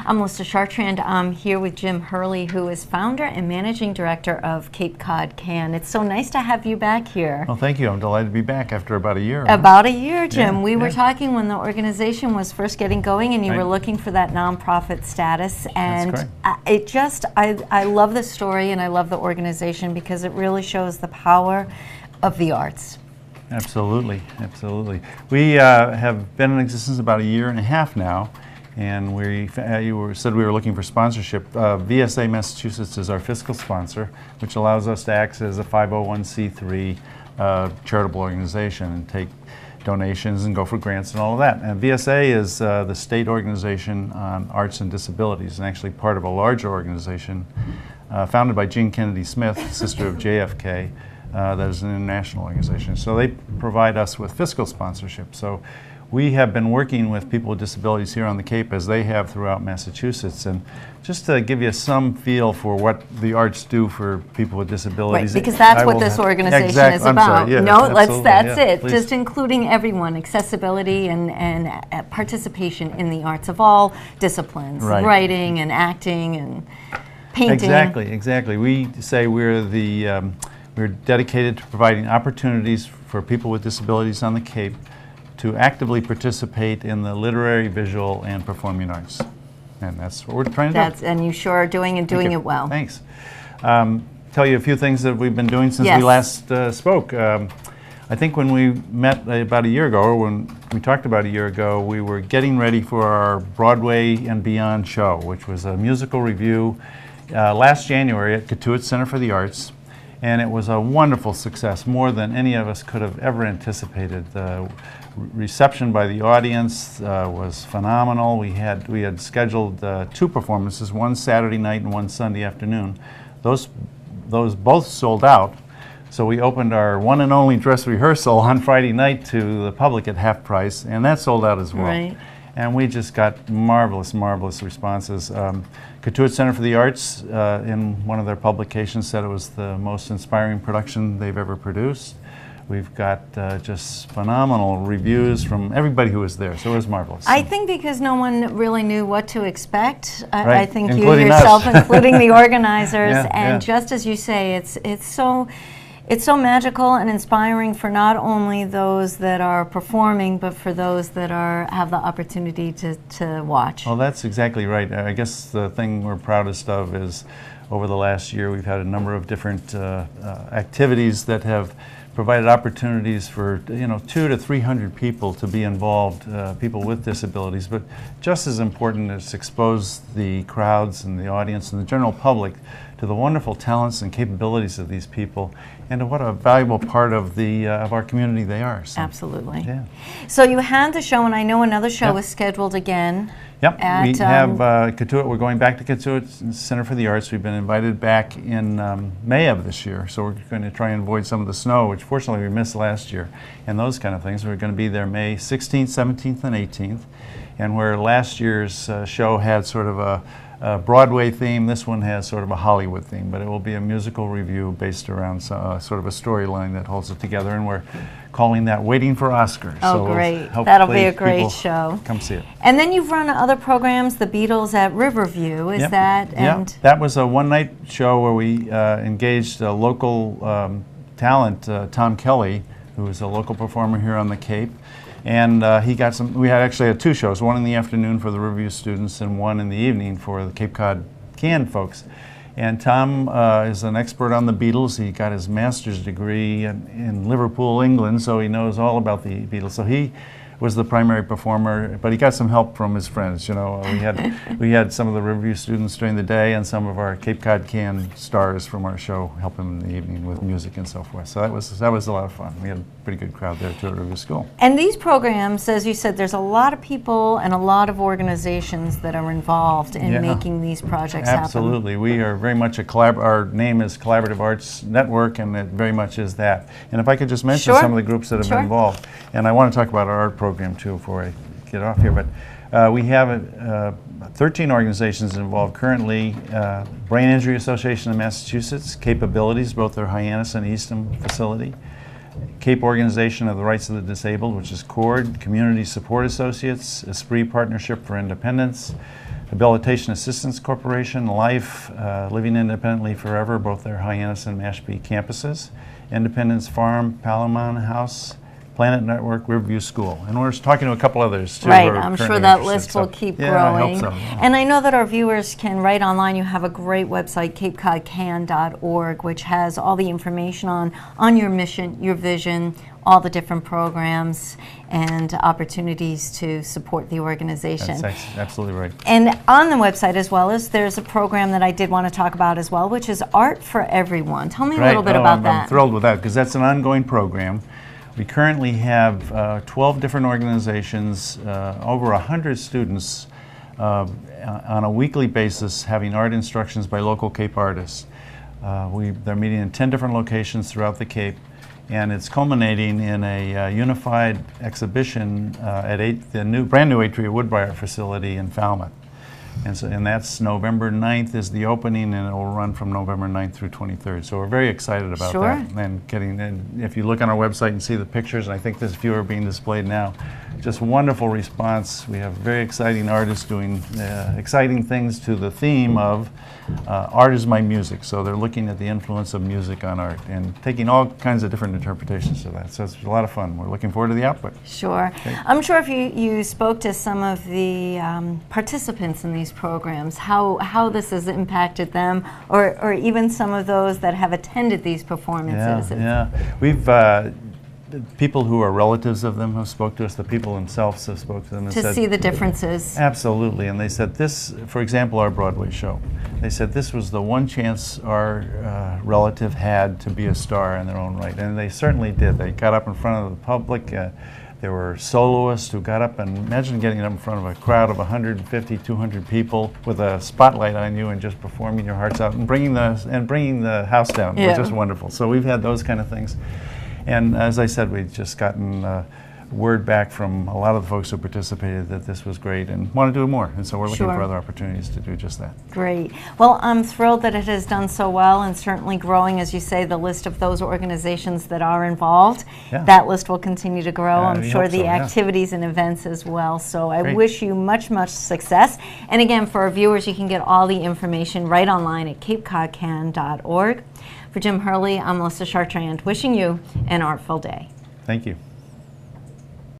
I'm Melissa Chartrand. I'm here with Jim Hurley, who is founder and managing director of Cape Cod Can. It's so nice to have you back here. Well, thank you. I'm delighted to be back after about a year. About a year, Jim. Yeah, we were talking when the organization was first getting going, and you were looking for that nonprofit status. And That's correct. I love the story, and I love the organization because it really shows the power of the arts. Absolutely, absolutely. We have been in existence about a year and a half now, and said we were looking for sponsorship. VSA Massachusetts is our fiscal sponsor, which allows us to act as a 501c3 charitable organization and take donations and go for grants and all of that. And VSA is the state organization on arts and disabilities, and actually part of a larger organization founded by Jean Kennedy Smith, sister of JFK. That is an international organization. So they provide us with fiscal sponsorship. So we have been working with people with disabilities here on the Cape, as they have throughout Massachusetts. And just to give you some feel for what the arts do for people with disabilities. Right, because that's what this organization is about. I'm sorry, yes, no, that's yeah, it. Please. Just including everyone, accessibility and participation in the arts of all disciplines, writing and acting and painting. Exactly. We say we're dedicated to providing opportunities for people with disabilities on the Cape to actively participate in the literary, visual, and performing arts. And that's what we're trying to do. And you sure are doing it well. Thanks. Tell you a few things that we've been doing since we last spoke. I think when we met about a year ago, or when we talked about a year ago, we were getting ready for our Broadway and Beyond show, which was a musical review last January at Cotuit Center for the Arts. And it was a wonderful success, more than any of us could have ever anticipated. The reception by the audience was phenomenal. We had scheduled 2 performances, one Saturday night and one Sunday afternoon. Those both sold out. So we opened our one and only dress rehearsal on Friday night to the public at half price, and that sold out as well. Right. And we just got marvelous responses. Cotuit Center for the Arts, in one of their publications, said it was the most inspiring production they've ever produced. We've got just phenomenal reviews from everybody who was there, so it was marvelous. I think because no one really knew what to expect. Right. I think Including you yourself, us. including the organizers, Yeah. Just as you say, it's so magical and inspiring for not only those that are performing, but for those that have the opportunity to watch. Well, that's exactly right. I guess the thing we're proudest of is over the last year we've had a number of different activities that have provided opportunities for 200 to 300 people to be involved, people with disabilities. But just as important is expose the crowds and the audience and the general public to the wonderful talents and capabilities of these people, and to what a valuable part of our community they are. So, absolutely. Yeah. So you had the show, and I know another show is scheduled again. Yep, we have Cotuit. We're going back to Cotuit Center for the Arts. We've been invited back in May of this year, so we're going to try and avoid some of the snow, which fortunately we missed last year, and those kind of things. We're going to be there May 16th, 17th, and 18th, and where last year's show had sort of a Broadway theme, this one has sort of a Hollywood theme, but it will be a musical review based around sort of a storyline that holds it together, and we're calling that Waiting for Oscar. Oh, so great. That'll be a great show. Come see it. And then you've run other programs, The Beatles at Riverview, is that? Yeah, that was a one-night show where we engaged a local talent, Tom Kelly, who is a local performer here on the Cape. And we actually had 2 shows, one in the afternoon for the Riverview students and one in the evening for the Cape Cod Can folks. And Tom is an expert on the Beatles. He got his master's degree in Liverpool, England, so he knows all about the Beatles. So he was the primary performer, but he got some help from his friends. We had some of the Riverview students during the day and some of our Cape Cod Can stars from our show help him in the evening with music and so forth. So that was a lot of fun. We had a pretty good crowd there too at Riverview School. And these programs, as you said, there's a lot of people and a lot of organizations that are involved in making these projects happen. Absolutely. We are very much our name is Collaborative Arts Network, and it very much is that. And if I could just mention some of the groups that have been involved, and I want to talk about our art program too before I get off here, but we have 13 organizations involved currently. Brain Injury Association of Massachusetts, Capabilities, both their Hyannis and Eastham facility. Cape Organization of the Rights of the Disabled, which is CORD, Community Support Associates, Esprit Partnership for Independence, Habilitation Assistance Corporation, Life, Living Independently Forever, both their Hyannis and Mashpee campuses, Independence Farm, Palomon House, Planet Network, Riverview School. And we're talking to a couple others too. Right, who are I'm sure currently that interested. list will keep yeah, growing. I hope so. Yeah. And I know that our viewers can write online. You have a great website, capecodcan.org, which has all the information on your mission, your vision, all the different programs and opportunities to support the organization. That's absolutely right. And on the website as well as there's a program that I did want to talk about as well, which is Art for Everyone. Tell me a little bit about that. I'm thrilled with that because that's an ongoing program. We currently have 12 different organizations, over 100 students on a weekly basis having art instructions by local Cape artists. They're meeting in 10 different locations throughout the Cape, and it's culminating in a unified exhibition at the brand new Atria Woodbriar facility in Falmouth. And that's November 9th is the opening, and it will run from November 9th through 23rd. So we're very excited about Sure. that. And if you look on our website and see the pictures, and I think there's a few are being displayed now, just wonderful response. We have very exciting artists doing exciting things to the theme of art is my music. So they're looking at the influence of music on art and taking all kinds of different interpretations of that. So it's a lot of fun. We're looking forward to the output. Sure. Okay. I'm sure if you spoke to some of the participants in these programs, how this has impacted them, or even some of those that have attended these performances. Yeah. We've people who are relatives of them have spoke to us. The people themselves have spoke to them and To said, see the differences. absolutely. And they said this, for example, our Broadway show. They said this was the one chance our relative had to be a star in their own right, and they certainly did. They got up in front of the public. There were soloists who got up, and imagine getting up in front of a crowd of 150, 200 people with a spotlight on you and just performing your hearts out and bringing the house down, Yeah. which is wonderful. So we've had those kind of things. And as I said, we've just gotten word back from a lot of the folks who participated that this was great and want to do more. And so we're looking Sure. for other opportunities to do just that. Great. Well, I'm thrilled that it has done so well, and certainly growing, as you say, the list of those organizations that are involved. Yeah. That list will continue to grow. I'm we sure hope the so, yeah. activities and events as well. So I Great. wish you much, much success. And again, for our viewers, you can get all the information right online at capecodcan.org. For Jim Hurley, I'm Melissa Chartrand, wishing you an artful day. Thank you.